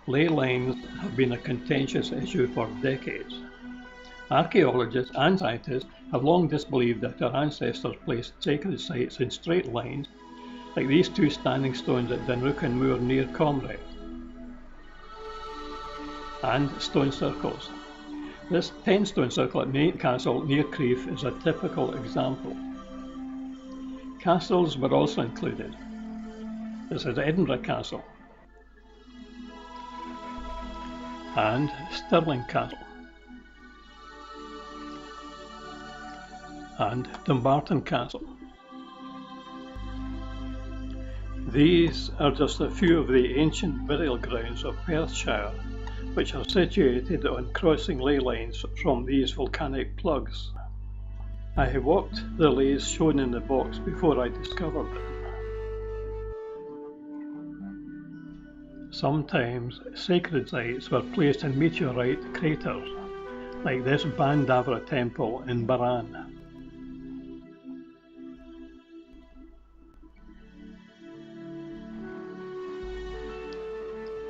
Ley lines have been a contentious issue for decades. Archaeologists and scientists have long disbelieved that our ancestors placed sacred sites in straight lines, like these two standing stones at Dunruchen Moor near Comrie, and stone circles. This 10-stone circle at Nate Castle near Crieff is a typical example. Castles were also included. This is Edinburgh Castle and Stirling Castle and Dumbarton Castle. These are just a few of the ancient burial grounds of Perthshire, which are situated on crossing ley lines from these volcanic plugs. I have walked the leys shown in the box before I discovered them. Sometimes sacred sites were placed in meteorite craters, like this Bandavra temple in Baran.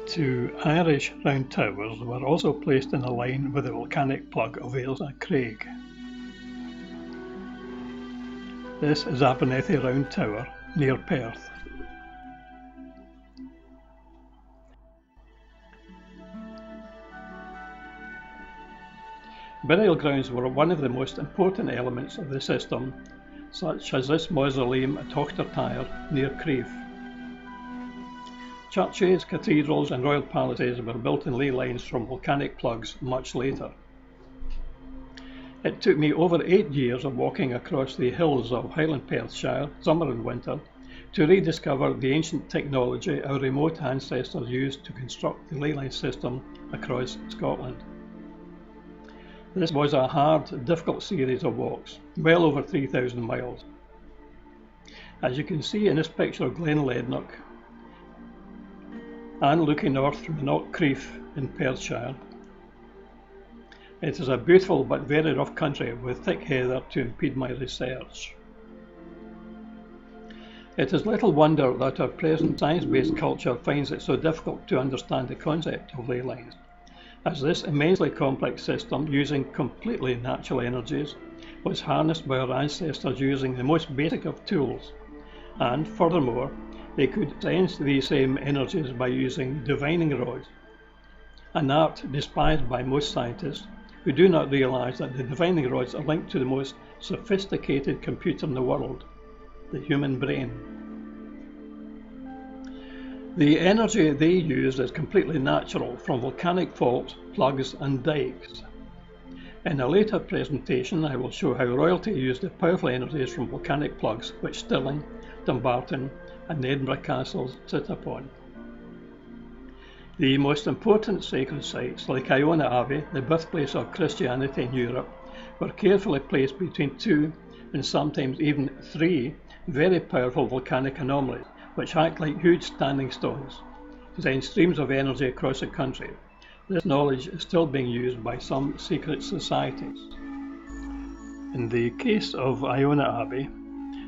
Two Irish round towers were also placed in a line with the volcanic plug of Ailsa Craig. This is Abernethy Round Tower near Perth. Burial grounds were one of the most important elements of the system, such as this mausoleum at Ochtertyre near Crieff. Churches, cathedrals and royal palaces were built in ley lines from volcanic plugs much later. It took me over 8 years of walking across the hills of Highland Perthshire, summer and winter, to rediscover the ancient technology our remote ancestors used to construct the ley line system across Scotland. This was a hard, difficult series of walks, well over 3,000 miles. As you can see in this picture of Glen Lednock, and looking north from Knock Crieff in Perthshire, it is a beautiful but very rough country with thick heather to impede my research. It is little wonder that our present science-based culture finds it so difficult to understand the concept of ley lines, as this immensely complex system, using completely natural energies, was harnessed by our ancestors using the most basic of tools, and furthermore, they could sense these same energies by using divining rods, an art despised by most scientists who do not realize that the divining rods are linked to the most sophisticated computer in the world, the human brain. The energy they use is completely natural from volcanic faults, plugs and dikes. In a later presentation I will show how royalty used the powerful energies from volcanic plugs which Stirling, Dumbarton and the Edinburgh castles sit upon. The most important sacred sites, like Iona Abbey, the birthplace of Christianity in Europe, were carefully placed between 2 and sometimes even 3 very powerful volcanic anomalies, which act like huge standing stones, to send streams of energy across the country. This knowledge is still being used by some secret societies. In the case of Iona Abbey,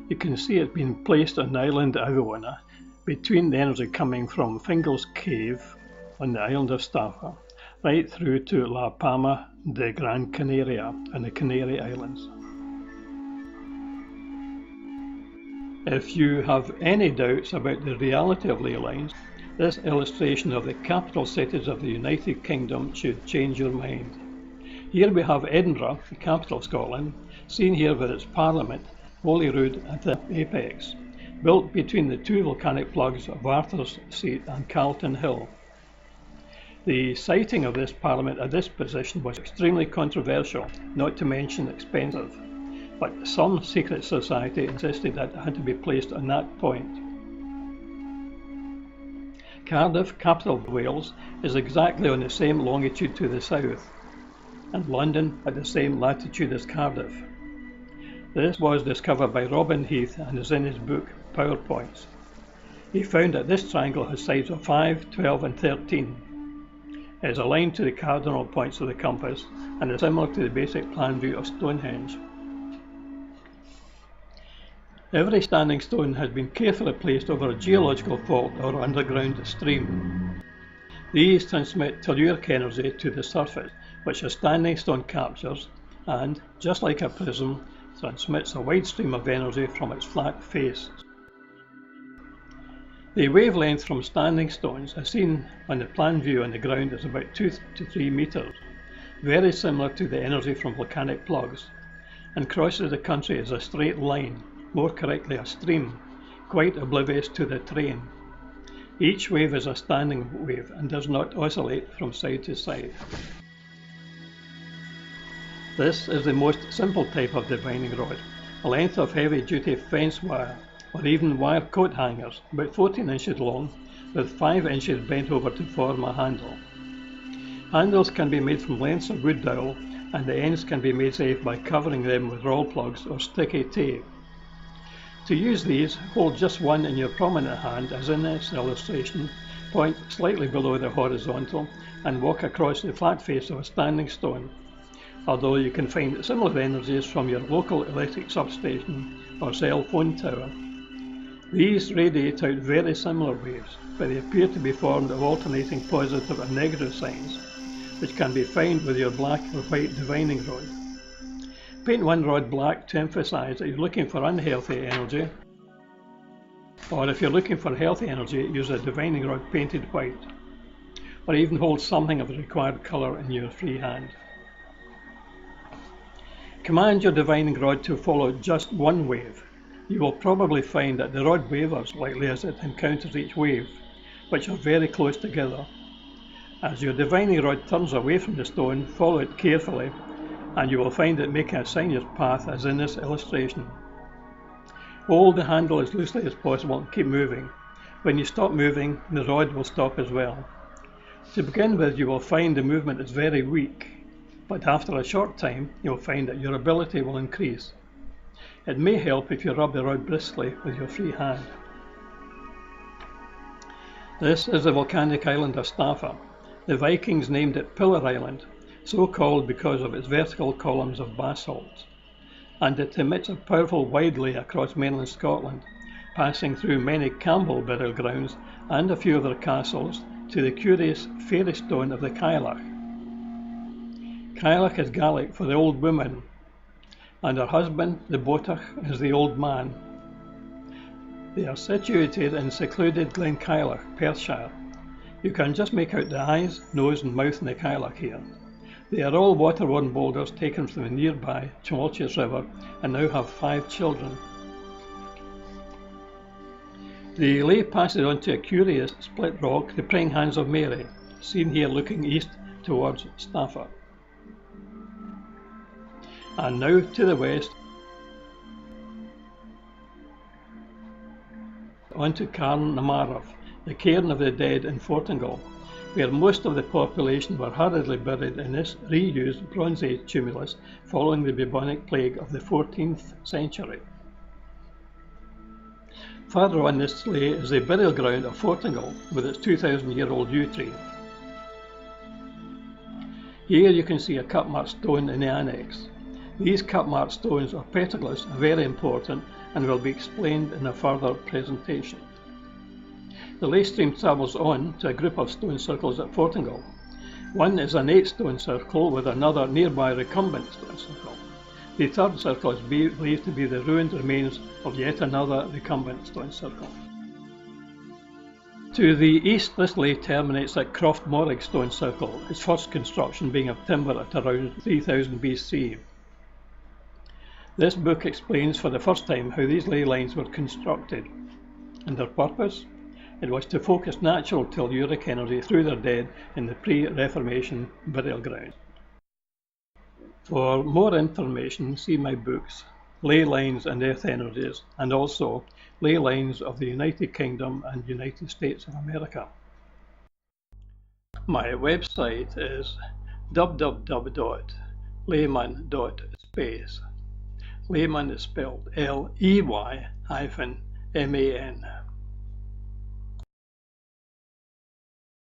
you can see it being placed on the island Iona between the energy coming from Fingal's Cave on the island of Staffa, right through to La Palma de Gran Canaria and the Canary Islands. If you have any doubts about the reality of ley lines, this illustration of the capital cities of the United Kingdom should change your mind. Here we have Edinburgh, the capital of Scotland, seen here with its parliament, Holyrood at the apex, built between the two volcanic plugs of Arthur's Seat and Calton Hill. The siting of this parliament at this position was extremely controversial, not to mention expensive, but some secret society insisted that it had to be placed on that point. Cardiff, capital of Wales, is exactly on the same longitude to the south, and London at the same latitude as Cardiff. This was discovered by Robin Heath and is in his book PowerPoints. He found that this triangle has sides of 5, 12 and 13. It is aligned to the cardinal points of the compass and is similar to the basic plan view of Stonehenge. Every standing stone has been carefully placed over a geological fault or underground stream. These transmit telluric energy to the surface, which a standing stone captures and, just like a prism, transmits a wide stream of energy from its flat face. The wavelength from standing stones, as seen on the plan view on the ground, is about 2 to 3 meters, very similar to the energy from volcanic plugs, and crosses the country as a straight line, more correctly a stream, quite oblivious to the terrain. Each wave is a standing wave and does not oscillate from side to side. This is the most simple type of divining rod, a length of heavy-duty fence wire, or even wire coat hangers, about 14 inches long, with 5 inches bent over to form a handle. Handles can be made from lengths of wood dowel, and the ends can be made safe by covering them with roll plugs or sticky tape. To use these, hold just one in your prominent hand, as in this illustration, point slightly below the horizontal, and walk across the flat face of a standing stone, although you can find similar energies from your local electric substation or cell phone tower. These radiate out very similar waves, but they appear to be formed of alternating positive and negative signs, which can be found with your black or white divining rod. Paint one rod black to emphasize that you're looking for unhealthy energy, or if you're looking for healthy energy, use a divining rod painted white, or even hold something of the required color in your free hand. Command your divining rod to follow just one wave. You will probably find that the rod wavers slightly as it encounters each wave, which are very close together. As your divining rod turns away from the stone, follow it carefully, and you will find it making a sinuous path as in this illustration. Hold the handle as loosely as possible and keep moving. When you stop moving, the rod will stop as well. To begin with, you will find the movement is very weak, but after a short time, you will find that your ability will increase. It may help if you rub the rod briskly with your free hand. This is the volcanic island of Staffa. The Vikings named it Pillar Island, so called because of its vertical columns of basalt, and it emits a powerful wide lay across mainland Scotland, passing through many Campbell burial grounds and a few other castles to the curious fairy stone of the Cailleach. Cailleach is Gaelic for the old woman, and her husband, the Botach, is the old man. They are situated in secluded Glen Cailleach, Perthshire. You can just make out the eyes, nose and mouth in the Cailleach here. They are all water-worn boulders taken from the nearby tumultuous river and now have 5 children. The Ley passes on to a curious split rock, the praying hands of Mary, seen here looking east towards Staffa. And now to the west, onto Cairn na Marav, the cairn of the dead in Fortingal, where most of the population were hurriedly buried in this reused Bronze Age tumulus following the bubonic plague of the 14th century. Further on this Ley is the burial ground of Fortingal with its 2,000-year-old yew tree. Here you can see a cut-marked stone in the annex. These cut-marked stones or petroglyphs are very important and will be explained in a further presentation. The Ley stream travels on to a group of stone circles at Fortingal. One is an 8-stone circle with another nearby recumbent stone circle. The third circle is believed to be the ruined remains of yet another recumbent stone circle. To the east, this Ley terminates at Croftmorrig stone circle, its first construction being of timber at around 3000 BC. This book explains for the first time how these ley lines were constructed, and their purpose. It was to focus natural telluric energy through their dead in the pre-Reformation burial ground. For more information, see my books, Ley Lines and Earth Energies, and also Ley Lines of the United Kingdom and United States of America. My website is www.leyman.space. Leyman is spelled Ley-Man.